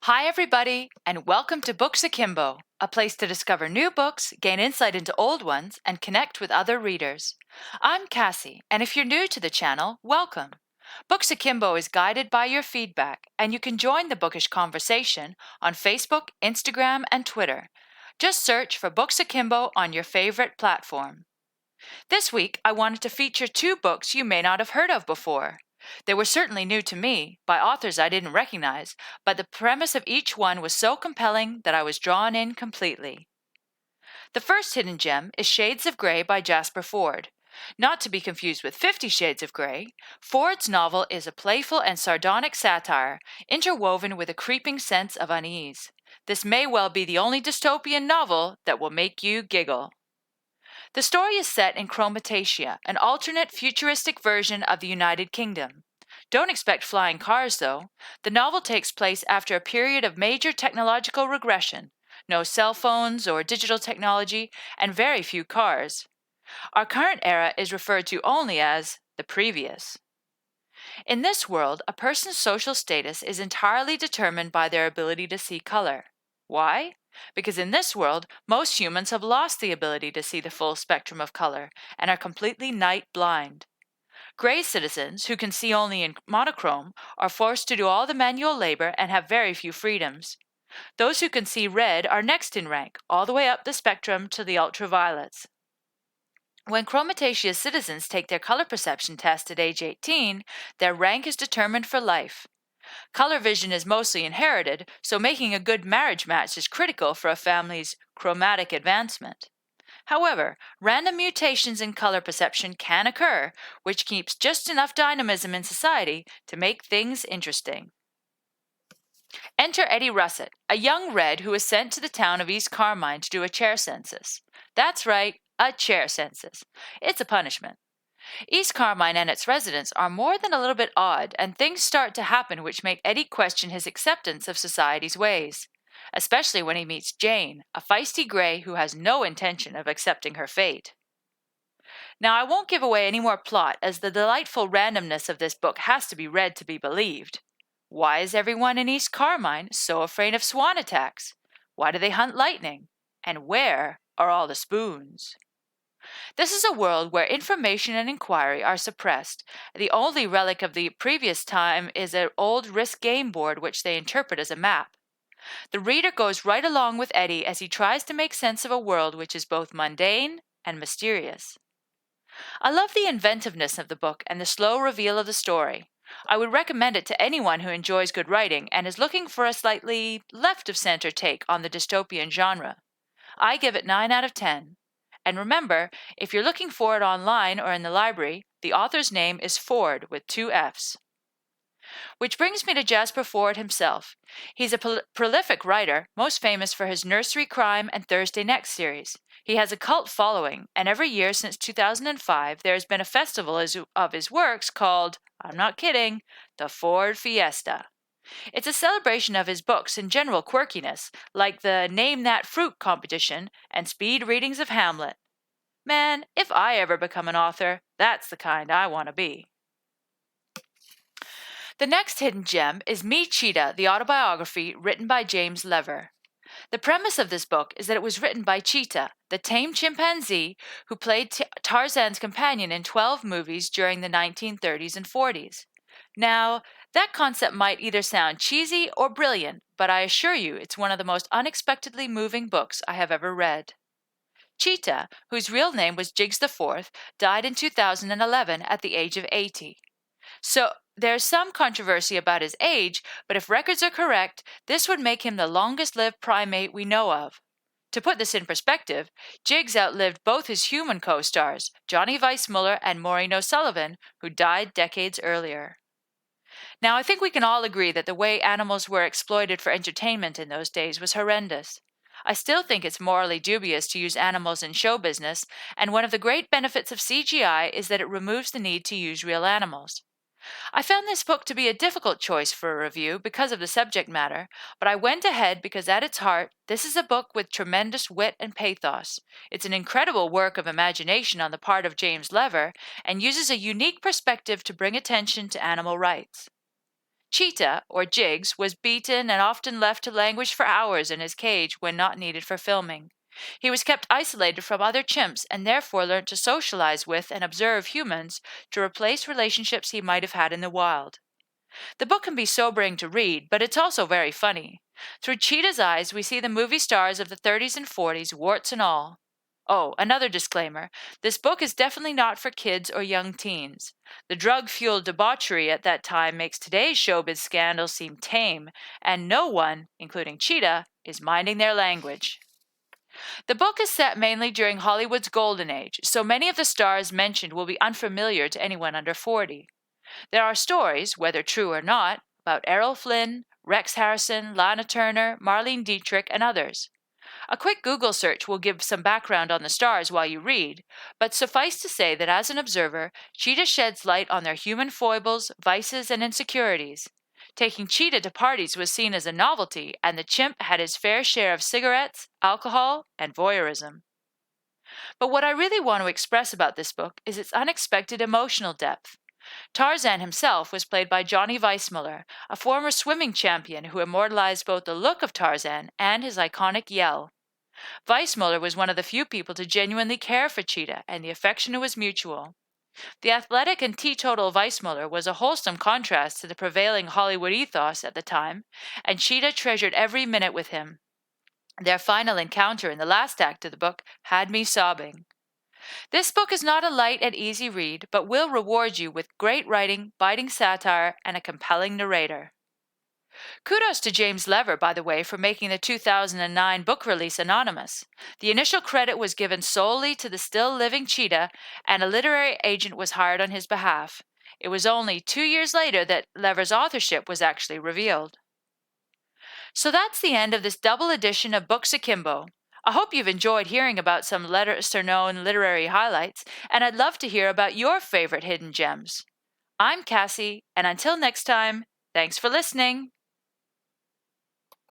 Hi, everybody, and welcome to Books Akimbo, a place to discover new books, gain insight into old ones, and connect with other readers. I'm Cassie, and if you're new to the channel, welcome. Books Akimbo is guided by your feedback, and you can join the bookish conversation on Facebook, Instagram, and Twitter. Just search for Books Akimbo on your favorite platform. This week, I wanted to feature two books you may not have heard of before. They were certainly new to me, by authors I didn't recognize, but the premise of each one was so compelling that I was drawn in completely. The first hidden gem is Shades of Grey by Jasper Ford. Not to be confused with 50 Shades of Grey, Ford's novel is a playful and sardonic satire, interwoven with a creeping sense of unease. This may well be the only dystopian novel that will make you giggle. The story is set in Chromatatia, an alternate futuristic version of the United Kingdom. Don't expect flying cars, though. The novel takes place after a period of major technological regression. No cell phones or digital technology, and very few cars. Our current era is referred to only as the previous. In this world, a person's social status is entirely determined by their ability to see color. Why? Because in this world, most humans have lost the ability to see the full spectrum of color and are completely night blind. Gray citizens, who can see only in monochrome, are forced to do all the manual labor and have very few freedoms. Those who can see red are next in rank, all the way up the spectrum to the ultraviolets. When Chromatatia citizens take their color perception test at age 18, their rank is determined for life. Color vision is mostly inherited, so making a good marriage match is critical for a family's chromatic advancement. However, random mutations in color perception can occur, which keeps just enough dynamism in society to make things interesting. Enter Eddie Russet, a young red who is sent to the town of East Carmine to do a chair census. That's right, a chair census. It's a punishment. East Carmine and its residents are more than a little bit odd, and things start to happen which make Eddie question his acceptance of society's ways, especially when he meets Jane, a feisty gray who has no intention of accepting her fate. Now, I won't give away any more plot, as the delightful randomness of this book has to be read to be believed. Why is everyone in East Carmine so afraid of swan attacks? Why do they hunt lightning? And where are all the spoons? This is a world where information and inquiry are suppressed. The only relic of the previous time is an old risk game board which they interpret as a map. The reader goes right along with Eddie as he tries to make sense of a world which is both mundane and mysterious. I love the inventiveness of the book and the slow reveal of the story. I would recommend it to anyone who enjoys good writing and is looking for a slightly left-of-center take on the dystopian genre. I give it 9 out of 10. And remember, if you're looking for it online or in the library, the author's name is Ford with 2 F's. Which brings me to Jasper Ford himself. He's a prolific writer, most famous for his Nursery Crime and Thursday Next series. He has a cult following, and every year since 2005, there has been a festival of his works called, I'm not kidding, the Ford Fiesta. It's a celebration of his books and general quirkiness, like the Name That Fruit competition and speed readings of Hamlet. Man, if I ever become an author, that's the kind I want to be. The next hidden gem is Me, Cheetah, the Autobiography, written by James Lever. The premise of this book is that it was written by Cheetah, the tame chimpanzee who played Tarzan's companion in 12 movies during the 1930s and 40s. Now, that concept might either sound cheesy or brilliant, but I assure you it's one of the most unexpectedly moving books I have ever read. Cheetah, whose real name was Jiggs the Fourth, died in 2011 at the age of 80. So there's some controversy about his age, but if records are correct, this would make him the longest-lived primate we know of. To put this in perspective, Jiggs outlived both his human co-stars, Johnny Weissmuller and Maureen O'Sullivan, who died decades earlier. Now, I think we can all agree that the way animals were exploited for entertainment in those days was horrendous. I still think it's morally dubious to use animals in show business, and one of the great benefits of CGI is that it removes the need to use real animals. I found this book to be a difficult choice for a review because of the subject matter, but I went ahead because at its heart, this is a book with tremendous wit and pathos. It's an incredible work of imagination on the part of James Lever and uses a unique perspective to bring attention to animal rights. Cheetah, or Jigs, was beaten and often left to languish for hours in his cage when not needed for filming. He was kept isolated from other chimps and therefore learned to socialize with and observe humans to replace relationships he might have had in the wild. The book can be sobering to read, but it's also very funny. Through Cheetah's eyes, we see the movie stars of the 30s and 40s, warts and all. Oh, another disclaimer. This book is definitely not for kids or young teens. The drug-fueled debauchery at that time makes today's showbiz scandals seem tame, and no one, including Cheetah, is minding their language. The book is set mainly during Hollywood's golden age, so many of the stars mentioned will be unfamiliar to anyone under 40. There are stories, whether true or not, about Errol Flynn, Rex Harrison, Lana Turner, Marlene Dietrich, and others. A quick Google search will give some background on the stars while you read, but suffice to say that as an observer, Cheetah sheds light on their human foibles, vices, and insecurities. Taking Cheetah to parties was seen as a novelty, and the chimp had his fair share of cigarettes, alcohol, and voyeurism. But what I really want to express about this book is its unexpected emotional depth. Tarzan himself was played by Johnny Weissmuller, a former swimming champion who immortalized both the look of Tarzan and his iconic yell. Weissmuller was one of the few people to genuinely care for Cheetah, and the affection was mutual. The athletic and teetotal Weissmuller was a wholesome contrast to the prevailing Hollywood ethos at the time, and Cheetah treasured every minute with him. Their final encounter in the last act of the book had me sobbing. This book is not a light and easy read, but will reward you with great writing, biting satire, and a compelling narrator. Kudos to James Lever, by the way, for making the 2009 book release anonymous. The initial credit was given solely to the still living Cheetah, and a literary agent was hired on his behalf. It was only 2 years later that Lever's authorship was actually revealed. So that's the end of this double edition of Books Akimbo. I hope you've enjoyed hearing about some lesser-known literary highlights, and I'd love to hear about your favorite hidden gems. I'm Cassie, and until next time, thanks for listening.